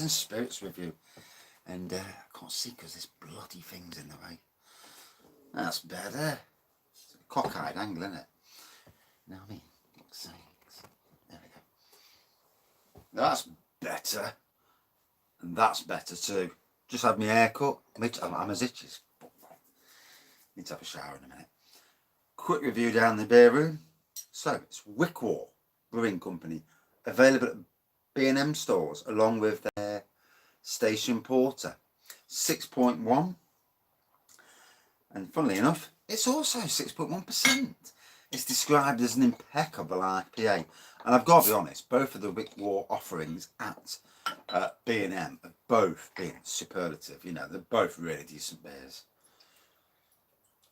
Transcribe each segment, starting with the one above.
and spirits review, and I can't see because this bloody thing's in the way. That's better. It's a cockeyed angle, isn't it? You know what I mean? There we go. That's better, and that's better too. Just had my hair cut. I'm as itchy as fuck. Need to have a shower in a minute. Quick review down the beer room. So it's Wickwar Brewing Company, available at BMStores along with their Station Porter, 6.1, and funnily enough, it's also 6.1%. It's described as an impeccable IPA, and I've got to be honest, both of the Wickwar offerings at B&M have both been superlative. You know, they're both really decent beers.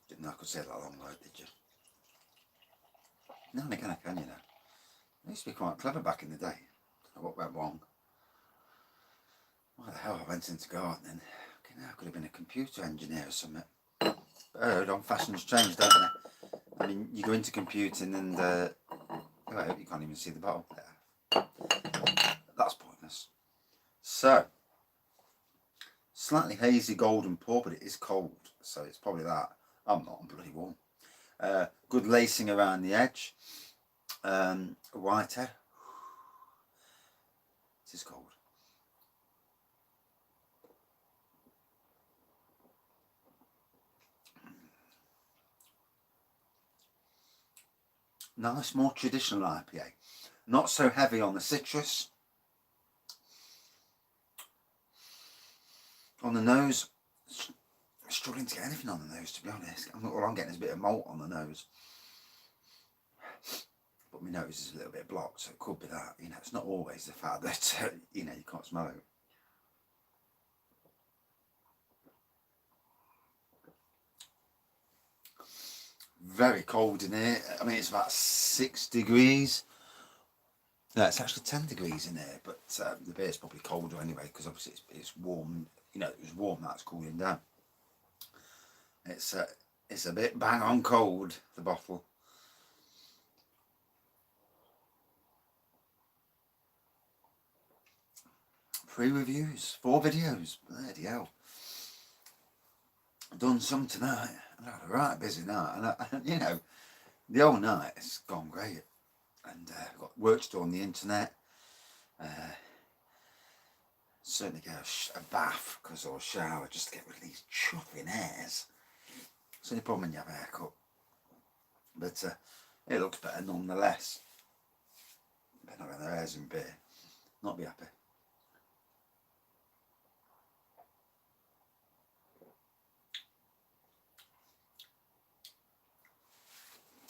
Didn't know I could say that long word, did you? Now and again I can, you know. I used to be quite clever back in the day. Don't know what went wrong. Why the hell I went into gardening? Okay, now I could have been a computer engineer or something. But old fashions change, don't they? I mean, you go into computing and oh, I hope you can't even see the bottle there. That's pointless. So, slightly hazy golden pour, but it is cold, so it's probably that. I'm bloody warm. Good lacing around the edge. White head. It is cold. Nice, more traditional IPA. Not so heavy on the citrus. On the nose, struggling to get anything on the nose, to be honest. All I'm getting is a bit of malt on the nose. But my nose is a little bit blocked, so it could be that. You know, it's not always the fact that, you know, you can't smell it. Very cold in here. I mean, it's about 6 degrees. No, it's actually 10 degrees in here, but the beer's probably colder anyway, because obviously it's warm. You know, it was warm, that's cooling down. It's a bit bang on cold, the bottle. 3 reviews, 4 videos, bloody hell. I've done some tonight. I've had a right busy night, and you know, the whole night has gone great. And got work to do on the internet. Certainly get a bath or a shower just to get rid of these chopping hairs. It's the only problem when you have a haircut. But it looks better nonetheless. Better not have their hairs in beer. Not be happy.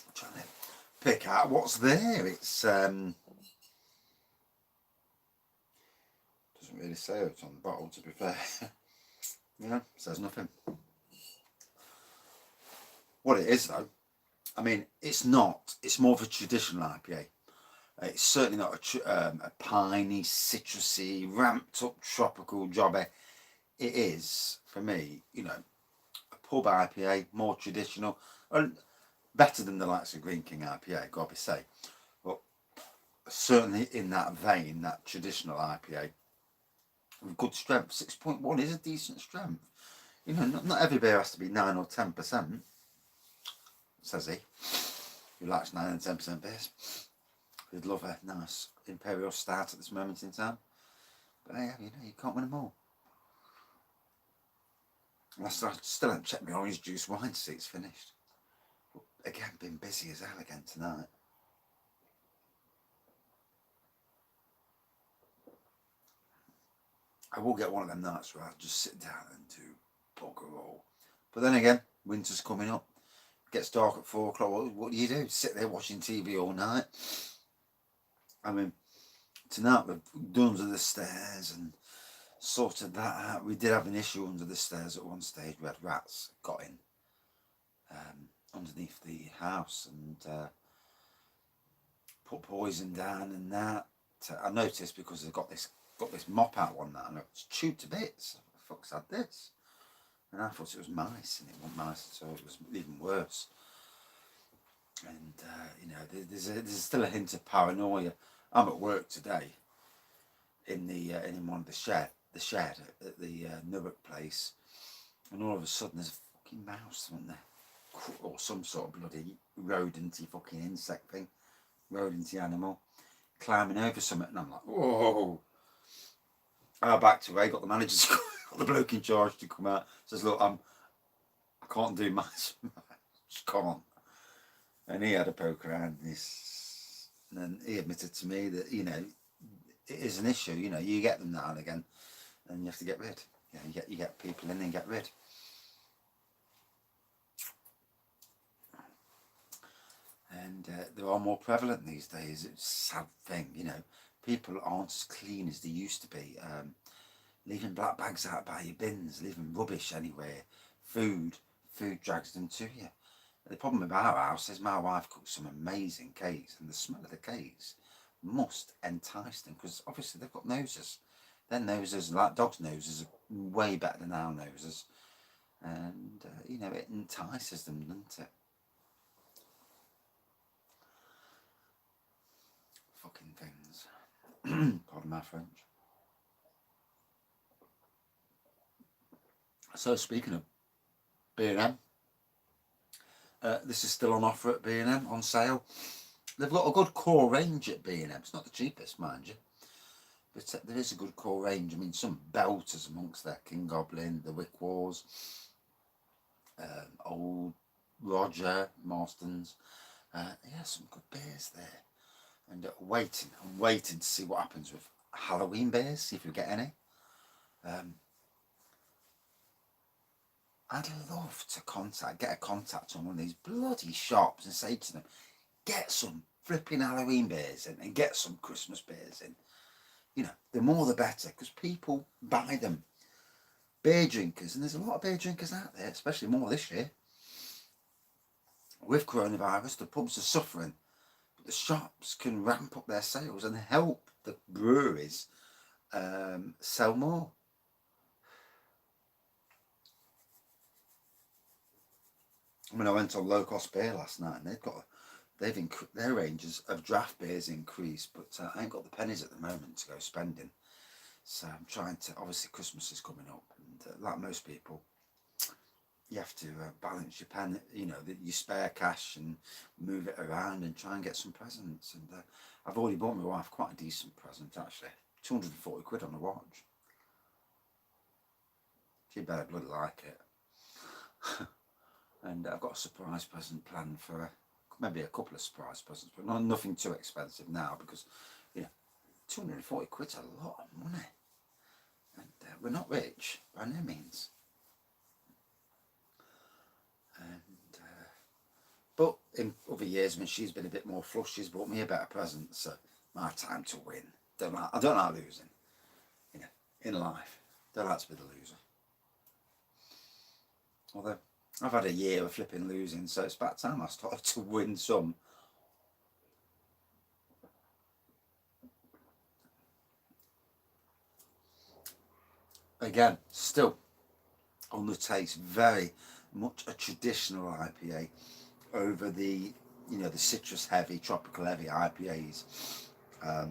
I'm trying to pick out what's there. It's doesn't really say it's on the bottle, to be fair. Yeah, says nothing. What it is though, I mean, it's not. It's more of a traditional IPA. It's certainly not a piney, citrusy, ramped up tropical jobber. It is, for me, you know, a pub IPA, more traditional, and better than the likes of Green King IPA, got to say. But certainly in that vein, that traditional IPA, with good strength. 6.1 is a decent strength. You know, not every beer has to be 9 or 10%, says he, who likes 9 and 10% beers. He'd love a nice Imperial Stout at this moment in time. But yeah, you know, you can't win them all. I still haven't checked my orange juice wine to see it's finished. But again, been busy as hell again tonight. I will get one of them nights where I'll just sit down and do bugger all. But then again, winter's coming up. It gets dark at 4 o'clock. What do you do? Sit there watching TV all night? I mean, tonight we've done under the stairs and sorted that out. We did have an issue under the stairs at one stage. We had rats got in underneath the house and put poison down and that. I noticed because they've got this mop out one night and it's chewed to bits. What the fuck's had this? And I thought it was mice, and it wasn't mice, so it was even worse. And you know, there's still a hint of paranoia. I'm at work today in one of the shed at the Newark place, and all of a sudden there's a fucking mouse on there, or some sort of bloody rodenty fucking insect thing, rodenty animal, climbing over something, and I'm like, whoa. I backed away, got the manager to got the bloke in charge to come out. Says, look, I can't do much. Just can't. And he had a poke around this, and then he admitted to me that, you know, it is an issue. You know, you get them now and again, and you have to get rid. You know, you get people in and get rid. And they are more prevalent these days. It's a sad thing, you know. People aren't as clean as they used to be. Leaving black bags out by your bins, leaving rubbish anywhere, food drags them to you. The problem with our house is my wife cooks some amazing cakes, and the smell of the cakes must entice them, because obviously they've got noses. Their noses, like dogs' noses, are way better than our noses, and you know, it entices them, doesn't it? Fucking things. Pardon my French. So speaking of B&M, this is still on offer at B&M, on sale. They've got a good core range at B&M. It's not the cheapest, mind you, but there is a good core range. I mean, some belters amongst there: King Goblin, the Wickwars, Old Roger, Marston's. Yeah, some good beers there. And I'm waiting to see what happens with Halloween beers, see if we get any. I'd love to get a contact on one of these bloody shops and say to them, get some flipping Halloween beers in and get some Christmas beers in. You know, the more the better, because people buy them. Beer drinkers, and there's a lot of beer drinkers out there, especially more this year. With coronavirus, the pubs are suffering, but the shops can ramp up their sales and help the breweries sell more. I mean, I went on Low Cost Beer last night, and their ranges of draft beers increased, but I ain't got the pennies at the moment to go spending. So I'm trying to. Obviously, Christmas is coming up, and like most people, you have to balance your pen. You know, your spare cash, and move it around and try and get some presents. And I've already bought my wife quite a decent present, actually. 240 quid on a watch. She better bloody like it. And I've got a surprise present planned for her. Maybe a couple of surprise presents, but nothing too expensive now, because, you know, 240 quid's a lot of money. And we're not rich, by no means. And but in other years, when she's been a bit more flush, she's bought me a better present. So my time to win. I don't like losing. You know, in life, don't like to be the loser. Although I've had a year of flipping losing, so it's about time I started to win some. Again, still on the taste, very much a traditional IPA over the, you know, the citrus heavy, tropical heavy IPAs. I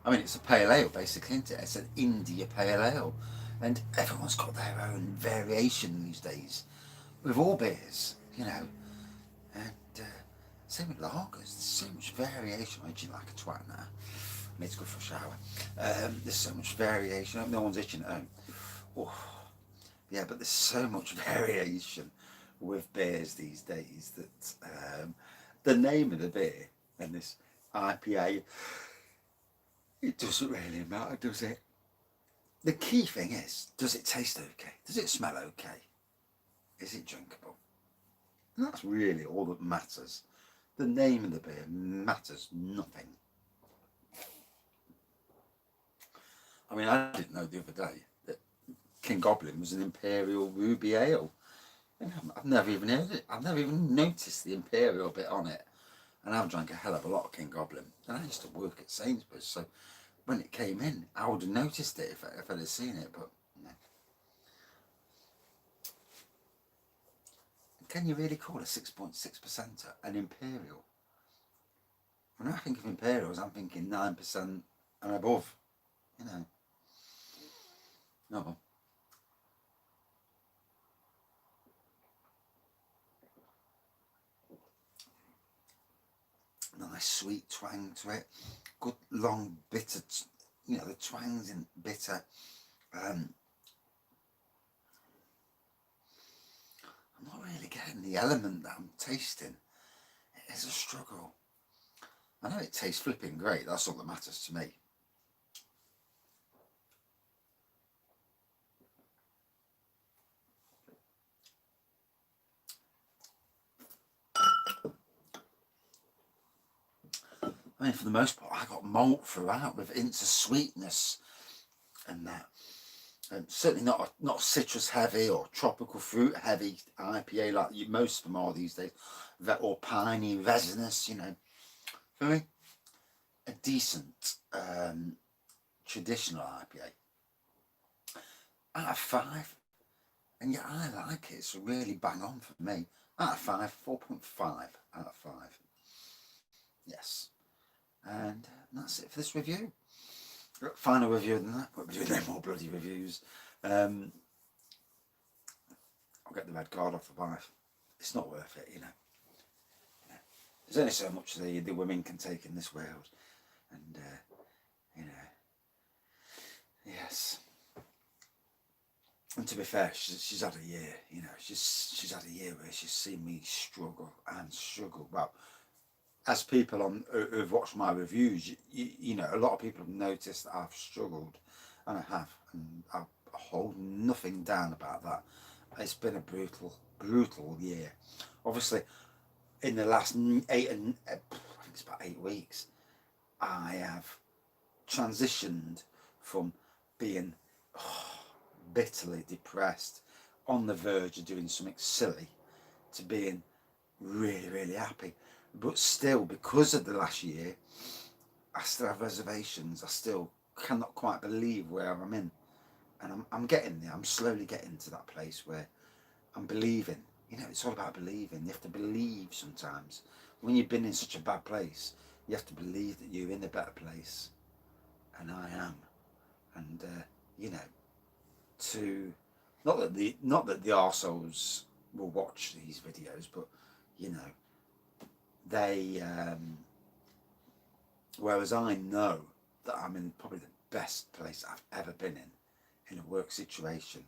mean, it's a pale ale basically, isn't it? It's an India pale ale, and everyone's got their own variation these days with all beers, you know. And same with lagers. There's so much variation. I'm itching like a twat now. I need to go for a shower. There's so much variation. No one's itching at home. Oh, yeah, but there's so much variation with beers these days that the name of the beer and this IPA, it doesn't really matter, does it? The key thing is, does it taste okay? Does it smell okay? Is it drinkable? And that's really all that matters. The name of the beer matters nothing. I mean, I didn't know the other day that King Goblin was an Imperial Ruby Ale. I've never even heard it. I've never even noticed the Imperial bit on it. And I've drank a hell of a lot of King Goblin. And I used to work at Sainsbury's, so when it came in, I would have noticed it if I'd have seen it, but no. Can you really call a 6.6% an Imperial? When I think of Imperials, I'm thinking 9%, and above, you know. No, well. Nice sweet twang to it. Good long bitter, you know, the twang's in bitter. I'm not really getting the element that I'm tasting. It is a struggle. I know it tastes flipping great. That's all that matters to me. I mean, for the most part, I got malt throughout with hints of sweetness and that. And certainly not citrus heavy or tropical fruit heavy IPA like most of them are these days, or piney resinous, you know. For me, a decent traditional IPA out of 5, and yeah, I like it. It's really bang on for me. Out of 5, 4.5 out of 5. Yes, and that's it for this review. Final review than that. Won't be doing no more bloody reviews. I'll get the red card off the wife. It's not worth it, you know. There's only so much the women can take in this world, and you know, yes. And to be fair, she's had a year, you know. She's had a year where she's seen me struggle and struggle. Well, as people on who've watched my reviews, you know, a lot of people have noticed that I've struggled, and I have, and I hold nothing down about that. It's been a brutal year. Obviously, in the last I think it's about 8 weeks, I have transitioned from being bitterly depressed, on the verge of doing something silly, to being really happy. But still, because of the last year, I still have reservations. I still cannot quite believe where I'm in, and I'm getting there. I'm slowly getting to that place where I'm believing. You know, it's all about believing. You have to believe sometimes. When you've been in such a bad place, you have to believe that you're in a better place, and I am. And you know, to not that the arseholes will watch these videos, but you know, they whereas I know that I'm in probably the best place I've ever been in a work situation.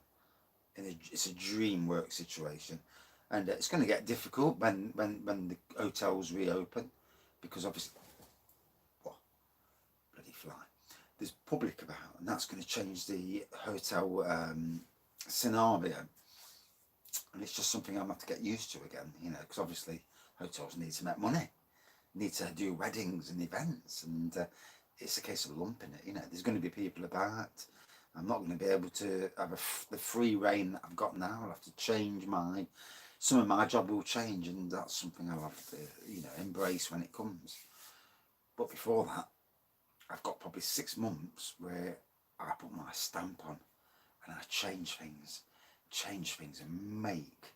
It's a dream work situation, and it's going to get difficult when the hotels reopen, because obviously, what bloody fly, there's public about, and that's going to change the hotel scenario, and it's just something I'm going to have to get used to again, you know, because obviously hotels need to make money, need to do weddings and events, and it's a case of lumping it, you know. There's going to be people about. I'm not going to be able to have the free reign that I've got now. I'll have to change some of my job will change, and that's something I'll have to, you know, embrace when it comes. But before that, I've got probably 6 months where I put my stamp on, and I change things and make,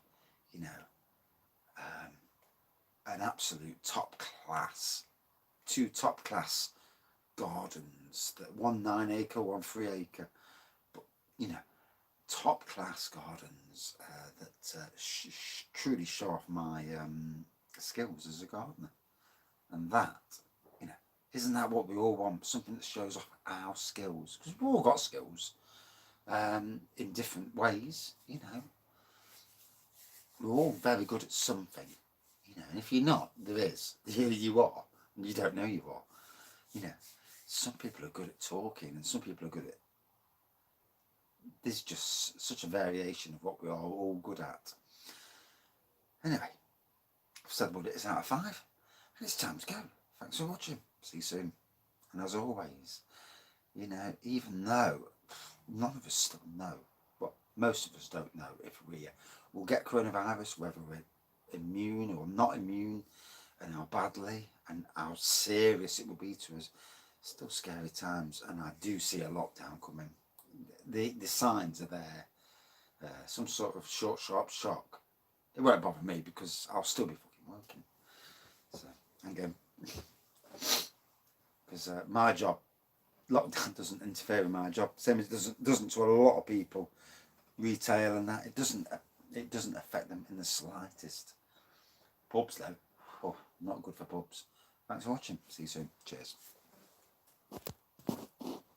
you know, an absolute two top class gardens, that 1 9-acre, 1 3-acre, but you know, top class gardens that truly show off my skills as a gardener. And that, you know, isn't that what we all want? Something that shows off our skills, because we've all got skills in different ways, you know. We're all very good at something, you know, and if you're not, there is. You are, and you don't know you are. You know, some people are good at talking, and some people are good at. There's just such a variation of what we are all good at. Anyway, I've said what it is out of 5, and it's time to go. Thanks for watching. See you soon. And as always, you know, even though none of us still know, but most of us don't know if we'll get coronavirus, whether we're immune or not immune, and how badly and how serious it will be to us. Still scary times, and I do see a lockdown coming. The signs are there. Some sort of short, sharp shock. It won't bother me because I'll still be fucking working. So, again, because my job lockdown doesn't interfere with my job. Same as it doesn't to a lot of people, retail and that. It doesn't affect them in the slightest. Pubs though, oh, not good for pubs. Thanks for watching. See you soon. Cheers.